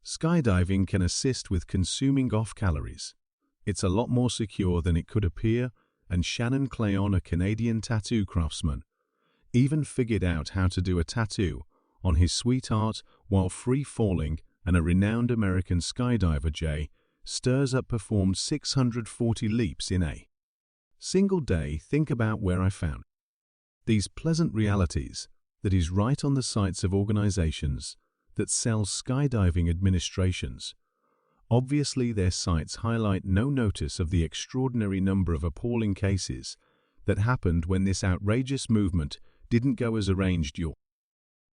Skydiving can assist with consuming off calories. It's a lot more secure than it could appear, and Shannon Clayon, a Canadian tattoo craftsman, even figured out how to do a tattoo on his sweetheart while free falling, and a renowned American skydiver, Jay, stirs up performed 640 leaps in a single day. Think about where I found these pleasant realities, that is right on the sites of organizations that sell skydiving administrations. Obviously, their sites highlight no notice of the extraordinary number of appalling cases that happened when this outrageous movement didn't go as arranged. You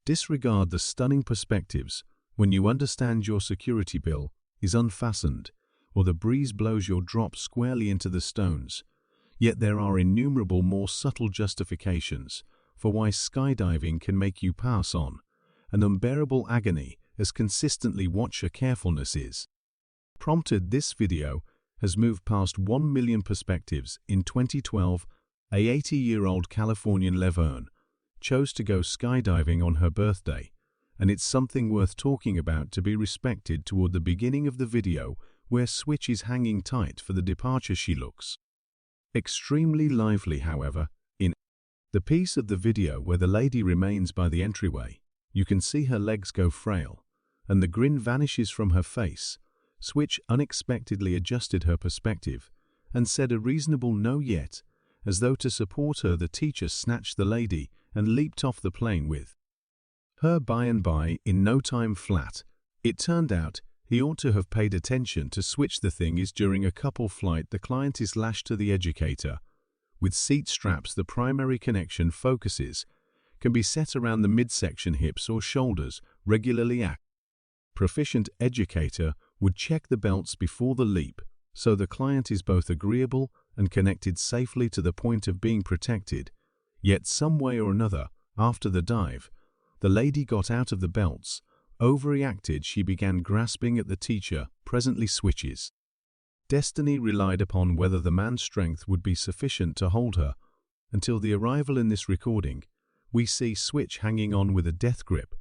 disregard the stunning perspectives when you understand your security bill is unfastened or the breeze blows your drop squarely into the stones. Yet there are innumerable more subtle justifications for why skydiving can make you pass on an unbearable agony as consistently watch a carefulness is prompted. This video has moved past 1 million perspectives. In 2012, a 80-year-old Californian Laverne chose to go skydiving on her birthday, and it's something worth talking about to be respected. Toward the beginning of the video, where Switch is hanging tight for the departure, she looks extremely lively. However, in the piece of the video where the lady remains by the entryway, you can see her legs go frail, and the grin vanishes from her face. Switch unexpectedly adjusted her perspective and said a reasonable no yet, as though to support her. The teacher snatched the lady and leaped off the plane with her by and by in no time flat. It turned out he ought to have paid attention to Switch. The thing is, during a couple flight, the client is lashed to the educator with seat straps. The primary connection focuses can be set around the midsection, hips or shoulders regularly. Proficient educator would check the belts before the leap, so the client is both agreeable and connected safely to the point of being protected. Yet some way or another, after the dive, the lady got out of the belts, overreacted. She began grasping at the teacher. Presently Switch's destiny relied upon whether the man's strength would be sufficient to hold her. Until the arrival in this recording, we see Switch hanging on with a death grip.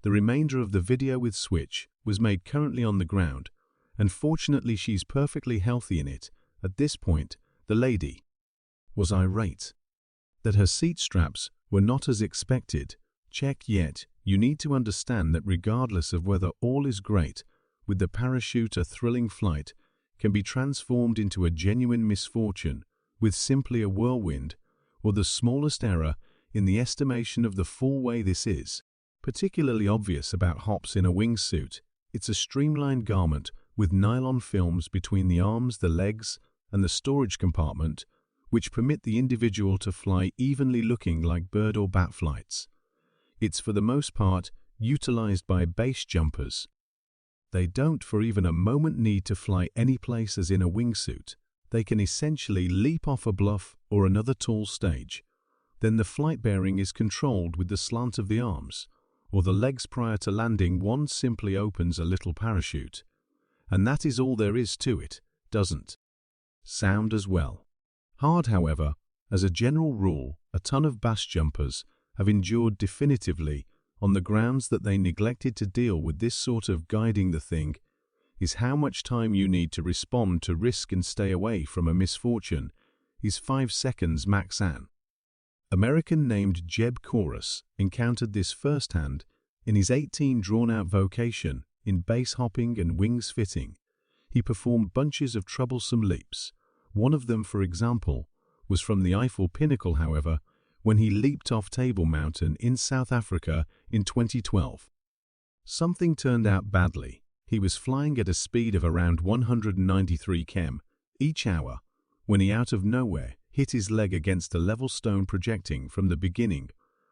The remainder of the video with Switch was made currently on the ground, and fortunately she's perfectly healthy in it. At this point, the lady was irate that her seat straps were not as expected. Check. Yet, you need to understand that regardless of whether all is great with the parachute, a thrilling flight can be transformed into a genuine misfortune with simply a whirlwind or the smallest error in the estimation of the full way. This is particularly obvious about hops in a wingsuit. It's a streamlined garment with nylon films between the arms, the legs, and the storage compartment, which permit the individual to fly evenly, looking like bird or bat flights. It's for the most part utilized by base jumpers. They don't for even a moment need to fly any place, as in a wingsuit. They can essentially leap off a bluff or another tall stage. Then the flight bearing is controlled with the slant of the arms or the legs. Prior to landing, one simply opens a little parachute, and that is all there is to it. Doesn't sound as well hard, however. As a general rule, a ton of base jumpers have endured definitively on the grounds that they neglected to deal with this sort of guiding. The thing is, how much time you need to respond to risk and stay away from a misfortune is 5 seconds max. An American named Jeb Chorus encountered this firsthand in his 18 drawn-out vocation in base hopping and wings fitting. He performed bunches of troublesome leaps. One of them, for example, was from the Eiffel Pinnacle. However, when he leaped off Table Mountain in South Africa in 2012, something turned out badly. He was flying at a speed of around 193 km each hour when he out of nowhere hit his leg against a level stone projecting from the beginning,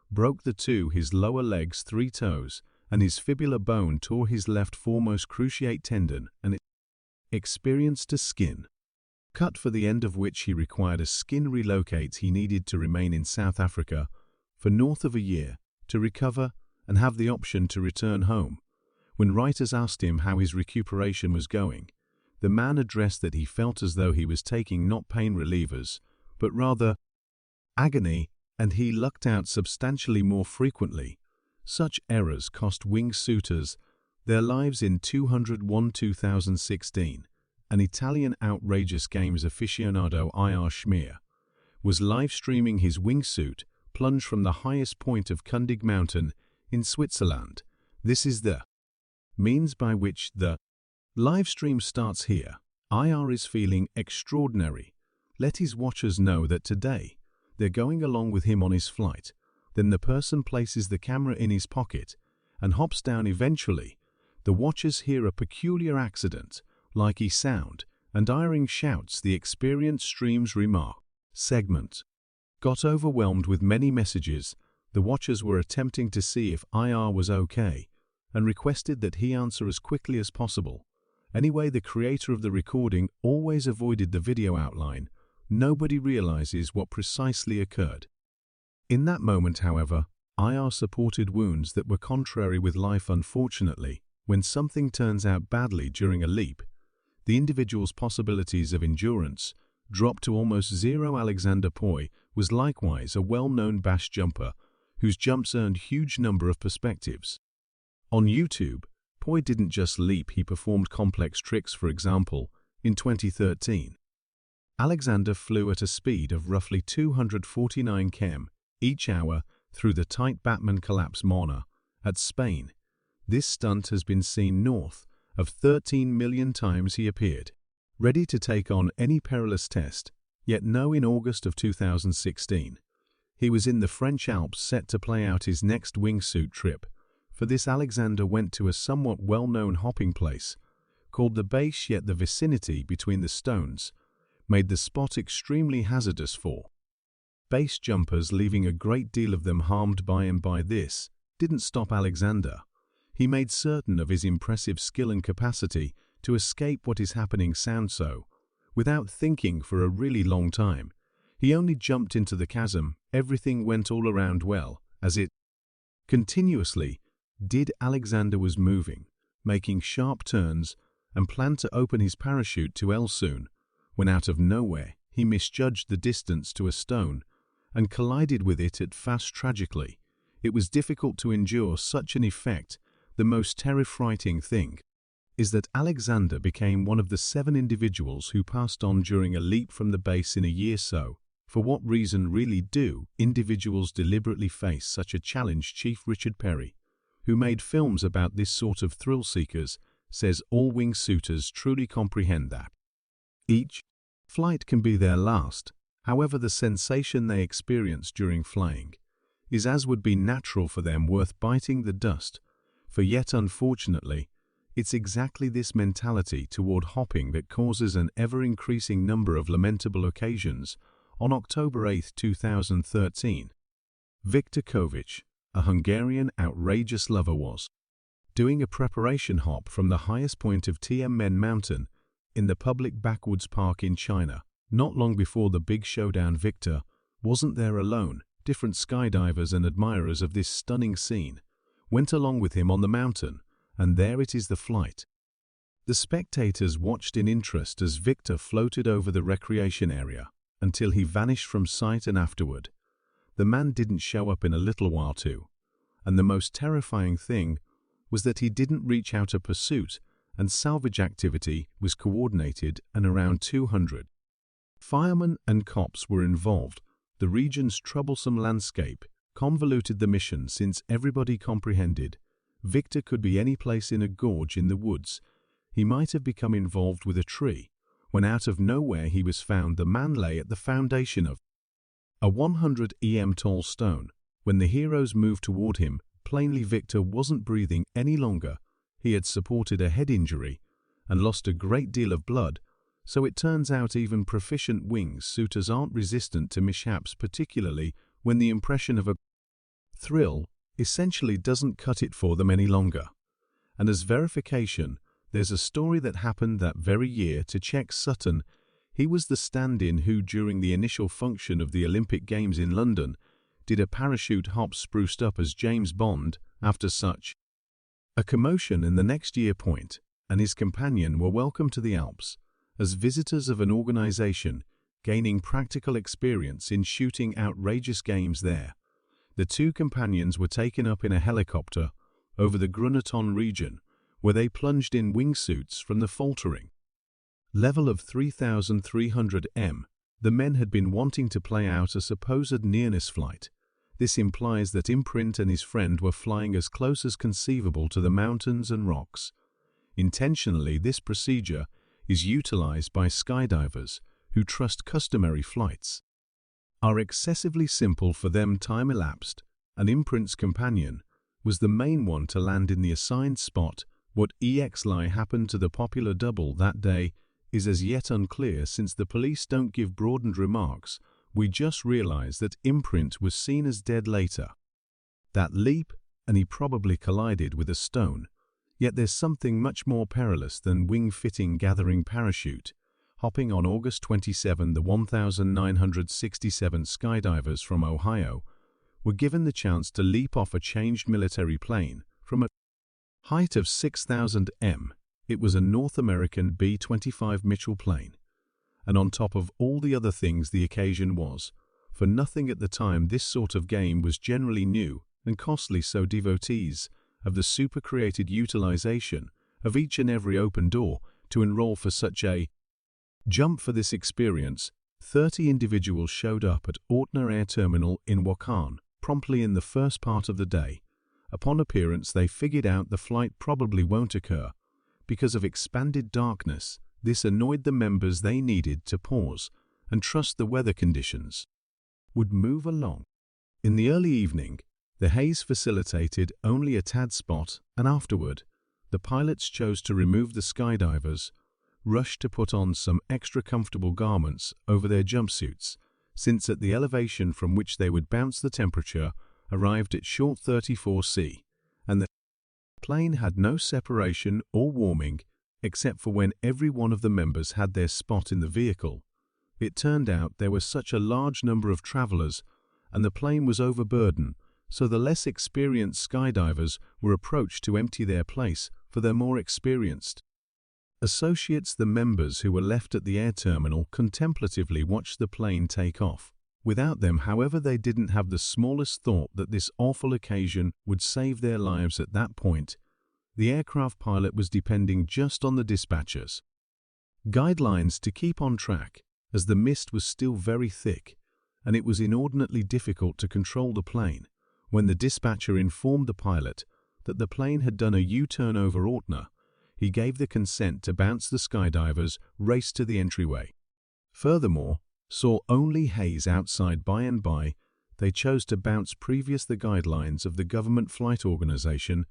broke his lower leg's 3 toes, and his fibular bone, tore his left foremost cruciate tendon, and experienced a skin cut, for the end of which he required a skin relocate. He needed to remain in South Africa for north of a year to recover and have the option to return home. When writers asked him how his recuperation was going, the man addressed that he felt as though he was taking not pain relievers, but rather agony, and he lucked out substantially more frequently. Such errors cost wingsuiters Their lives in 2016, an Italian outrageous games aficionado IR Schmier was live-streaming his wingsuit plunge from the highest point of Kundig Mountain in Switzerland. This is the means by which the live stream starts here. IR is feeling extraordinary. Let his watchers know that today they're going along with him on his flight. Then the person places the camera in his pocket and hops down eventually. The watchers hear a peculiar accident, like a sound, and IR shouts the experience stream's remark. Segment got overwhelmed with many messages. The watchers were attempting to see if IR was okay and requested that he answer as quickly as possible. Anyway, the creator of the recording always avoided the video outline. Nobody realizes what precisely occurred. In that moment, however, IR supported wounds that were contrary with life. Unfortunately, when something turns out badly during a leap, the individual's possibilities of endurance drop to almost zero. Alexander Poi was likewise a well-known bash jumper whose jumps earned huge number of perspectives. On YouTube, Poi didn't just leap, he performed complex tricks. For example, in 2013, Alexander flew at a speed of roughly 249 km each hour through the tight Batman Collapse Mona at Spain. This stunt has been seen north of 13 million times. He appeared ready to take on any perilous test, yet no. In August of 2016, he was in the French Alps set to play out his next wingsuit trip. For this, Alexander went to a somewhat well-known hopping place called the base, yet the vicinity between the stones made the spot extremely hazardous for base jumpers, leaving a great deal of them harmed by him. By this didn't stop Alexander. He made certain of his impressive skill and capacity to escape what is happening sound. So, without thinking for a really long time, he only jumped into the chasm. Everything went all around well, as it continuously did. Alexander was moving, making sharp turns, and planned to open his parachute to L soon, when out of nowhere he misjudged the distance to a stone and collided with it at fast. Tragically, it was difficult to endure such an effect. The most terrifying thing is that Alexander became one of the 7 individuals who passed on during a leap from the base in a year. So, for what reason really do individuals deliberately face such a challenge? Chief Richard Perry, who made films about this sort of thrill seekers, says all wingsuiters truly comprehend that each flight can be their last. However, the sensation they experience during flying is, as would be natural for them, worth biting the dust for. Yet unfortunately, it's exactly this mentality toward hopping that causes an ever-increasing number of lamentable occasions. On October 8, 2013, Viktor Kovic, a Hungarian outrageous lover, was doing a preparation hop from the highest point of Tianmen Mountain in the public backwoods park in China. Not long before the big showdown, Viktor wasn't there alone. Different skydivers and admirers of this stunning scene went along with him on the mountain, and there it is, the flight. The spectators watched in interest as Viktor floated over the recreation area until he vanished from sight, and afterward, the man didn't show up in a little while too. And the most terrifying thing was that he didn't reach out. A pursuit and salvage activity was coordinated, and around 200 firemen and cops were involved. The region's troublesome landscape convoluted the mission, since everybody comprehended Viktor could be any place in a gorge in the woods. He might have become involved with a tree, when out of nowhere he was found. The man lay at the foundation of a 100 em tall stone. When the heroes moved toward him, plainly Viktor wasn't breathing any longer. He had supported a head injury and lost a great deal of blood. So it turns out even proficient wingsuiters aren't resistant to mishaps, particularly when the impression of a thrill essentially doesn't cut it for them any longer. And as verification, there's a story that happened that very year to Czech Sutton. He was the stand-in who, during the initial function of the Olympic Games in London, did a parachute hop spruced up as James Bond. After such a commotion, in the next year, Point and his companion were welcomed to the Alps as visitors of an organization gaining practical experience in shooting outrageous games there. The 2 companions were taken up in a helicopter over the Gruneton region, where they plunged in wingsuits from the faltering level of 3,300 m. The men had been wanting to play out a supposed nearness flight. This implies that Imprint and his friend were flying as close as conceivable to the mountains and rocks. Intentionally, this procedure is utilized by skydivers who trust customary flights are excessively simple for them. Time elapsed, and Imprint's companion was the main one to land in the assigned spot. What exactly happened to the popular double that day is as yet unclear, since the police don't give broadened remarks. We just realize that Imprint was seen as dead later. That leap, and he probably collided with a stone. Yet there's something much more perilous than wing-fitting gathering parachute. Hopping on August 27, the 1,967 skydivers from Ohio were given the chance to leap off a changed military plane from a height of 6,000 m. It was a North American B-25 Mitchell plane. And on top of all the other things, the occasion was, for nothing at the time, this sort of game was generally new and costly, so devotees of the super-created utilization of each and every open door to enroll for such a jump. For this experience, 30 individuals showed up at Ortner Air Terminal in Waukon promptly in the first part of the day. Upon appearance, they figured out the flight probably won't occur because of expanded darkness. This annoyed the members. They needed to pause and trust the weather conditions would move along. In the early evening, the haze facilitated only a tad spot, and afterward, the pilots chose to remove the skydivers, rushed to put on some extra comfortable garments over their jumpsuits, since at the elevation from which they would bounce, the temperature arrived at short 34 C, and the plane had no separation or warming except for when every one of the members had their spot in the vehicle. It turned out there was such a large number of travelers, and the plane was overburdened, so the less experienced skydivers were approached to empty their place for their more experienced associates. The members who were left at the air terminal contemplatively watched the plane take off. Without them, however, they didn't have the smallest thought that this awful occasion would save their lives. At that point, the aircraft pilot was depending just on the dispatcher's guidelines to keep on track, as the mist was still very thick, and it was inordinately difficult to control the plane. When the dispatcher informed the pilot that the plane had done a U-turn over Ortner, he gave the consent to bounce. The skydivers raced to the entryway. Furthermore, saw only haze outside. By and by, they chose to bounce previous the guidelines of the government flight organization.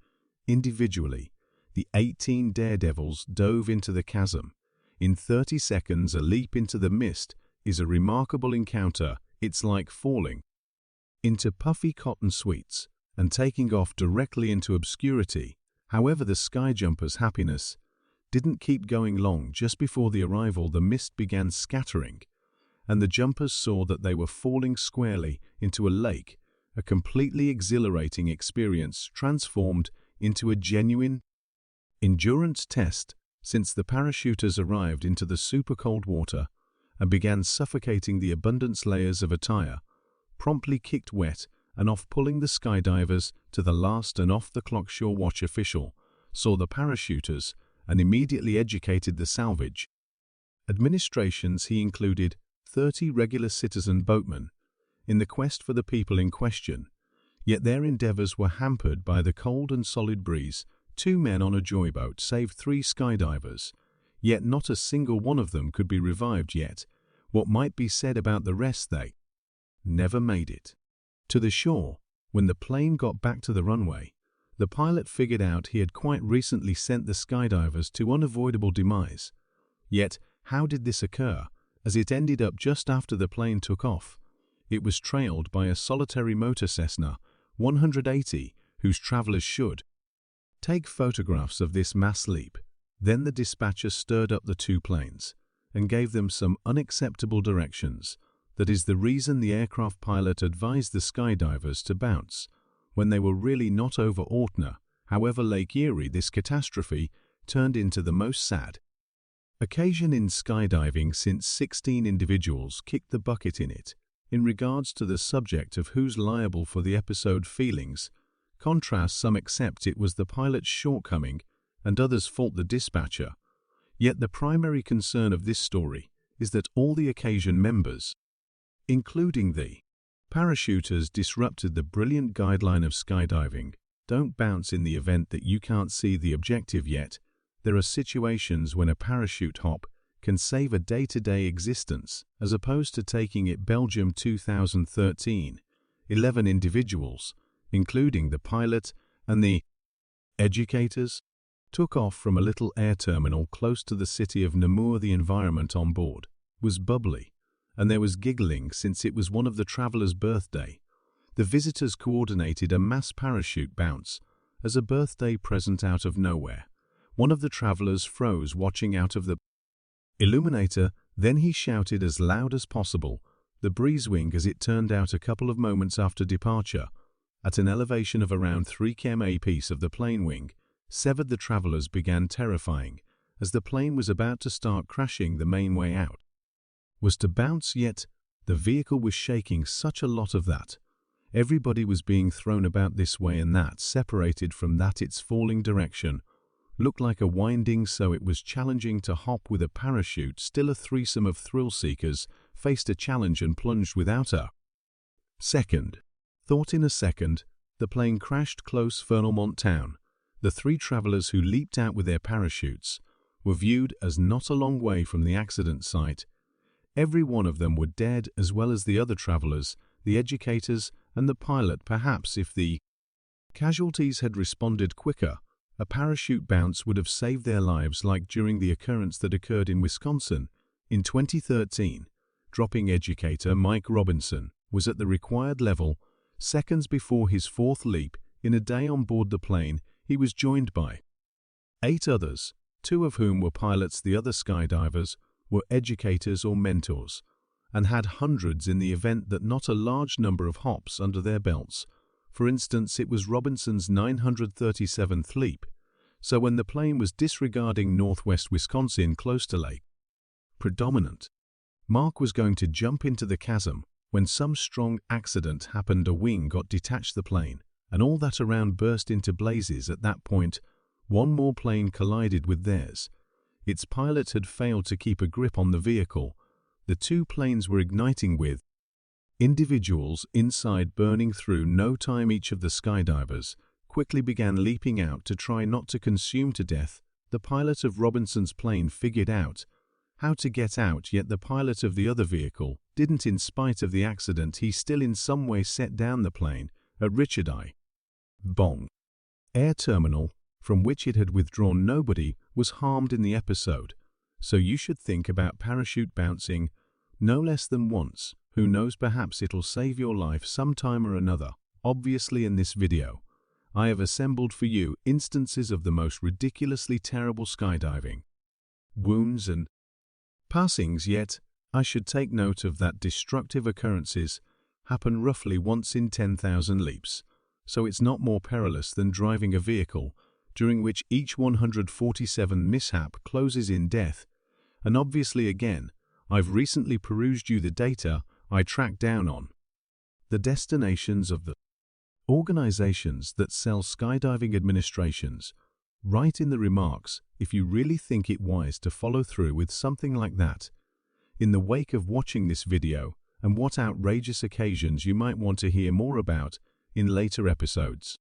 Individually, the 18 daredevils dove into the chasm. In 30 seconds, a leap into the mist is a remarkable encounter. It's like falling into puffy cotton sweats and taking off directly into obscurity. However, the skyjumpers' happiness didn't keep going long. Just before the arrival, the mist began scattering, and the jumpers saw that they were falling squarely into a lake, a completely exhilarating experience transformed into a genuine endurance test, since the parachuters arrived into the super cold water and began suffocating. The abundant layers of attire promptly kicked wet and off, pulling the skydivers to the last. An off-the-clock shore watch official saw the parachuters and immediately educated the salvage administrations. He included 30 regular citizen boatmen in the quest for the people in question, yet their endeavors were hampered by the cold and solid breeze. 2 men on a joyboat saved 3 skydivers, yet not a single one of them could be revived. Yet, what might be said about the rest? They never made it to the shore. When the plane got back to the runway, the pilot figured out he had quite recently sent the skydivers to unavoidable demise. Yet, how did this occur, as it ended up just after the plane took off? It was trailed by a solitary motor Cessna 180, whose travelers should take photographs of this mass leap. Then the dispatcher stirred up the 2 planes and gave them some unacceptable directions. That is the reason the aircraft pilot advised the skydivers to bounce when they were really not over Ortner. However, Lake Erie, this catastrophe turned into the most sad occasion in skydiving since 16 individuals kicked the bucket in it. In regards to the subject of who's liable for the episode, feelings contrast some, except it was the pilot's shortcoming and others fault the dispatcher. Yet the primary concern of this story is that all the occasion members, including the parachuters, disrupted the brilliant guideline of skydiving. Don't bounce in the event that you can't see the objective yet. There are situations when a parachute hop can save a day-to-day existence, as opposed to taking it. Belgium 2013. 11 individuals, including the pilot and the educators, took off from a little air terminal close to the city of Namur. The environment on board was bubbly, and there was giggling since it was one of the travelers' birthday. The visitors coordinated a mass parachute bounce as a birthday present out of nowhere. One of the travelers froze watching out of the illuminator, then he shouted as loud as possible. The breeze wing, as it turned out a couple of moments after departure, at an elevation of around 3 km, a piece of the plane wing severed. The travelers began terrifying as the plane was about to start crashing. The main way out was to bounce, yet the vehicle was shaking such a lot of that everybody was being thrown about this way and that. Separated from that, its falling direction looked like a winding, so it was challenging to hop with a parachute. Still, a threesome of thrill seekers faced a challenge and plunged without a second thought. In a second, the plane crashed close Fernelmont town. The 3 travelers who leaped out with their parachutes were viewed as not a long way from the accident site. Every one of them were dead, as well as the other travelers, the educators, and the pilot. Perhaps if the casualties had responded quicker, a parachute bounce would have saved their lives, like during the occurrence that occurred in Wisconsin in 2013. Dropping educator Mike Robinson was at the required level seconds before his 4th leap in a day on board the plane. He was joined by 8 others, 2 of whom were pilots. The other skydivers were educators or mentors, and had hundreds in the event that not a large number of hops under their belts. For instance, it was Robinson's 937th leap, so when the plane was disregarding northwest Wisconsin close to Lake Predominant, Mark was going to jump into the chasm when some strong accident happened. A wing got detached, the plane and all that around burst into blazes. At that point, one more plane collided with theirs. Its pilot had failed to keep a grip on the vehicle. The 2 planes were igniting with individuals inside burning through no time. Each of the skydivers quickly began leaping out to try not to consume to death. The pilot of Robinson's plane figured out how to get out, yet the pilot of the other vehicle didn't. In spite of the accident, he still in some way set down the plane at Richard I. Bong Air Terminal, from which it had withdrawn. Nobody was harmed in the episode, so you should think about parachute bouncing no less than once. Who knows, perhaps it'll save your life sometime or another. Obviously, in this video, I have assembled for you instances of the most ridiculously terrible skydiving wounds and passings. Yet, I should take note of that destructive occurrences happen roughly once in 10,000 leaps, so it's not more perilous than driving a vehicle during which each 147 mishap closes in death. And obviously, again, I've recently perused you the data I tracked down on the destinations of the organizations that sell skydiving administrations. Write in the remarks if you really think it wise to follow through with something like that in the wake of watching this video, and what outrageous occasions you might want to hear more about in later episodes.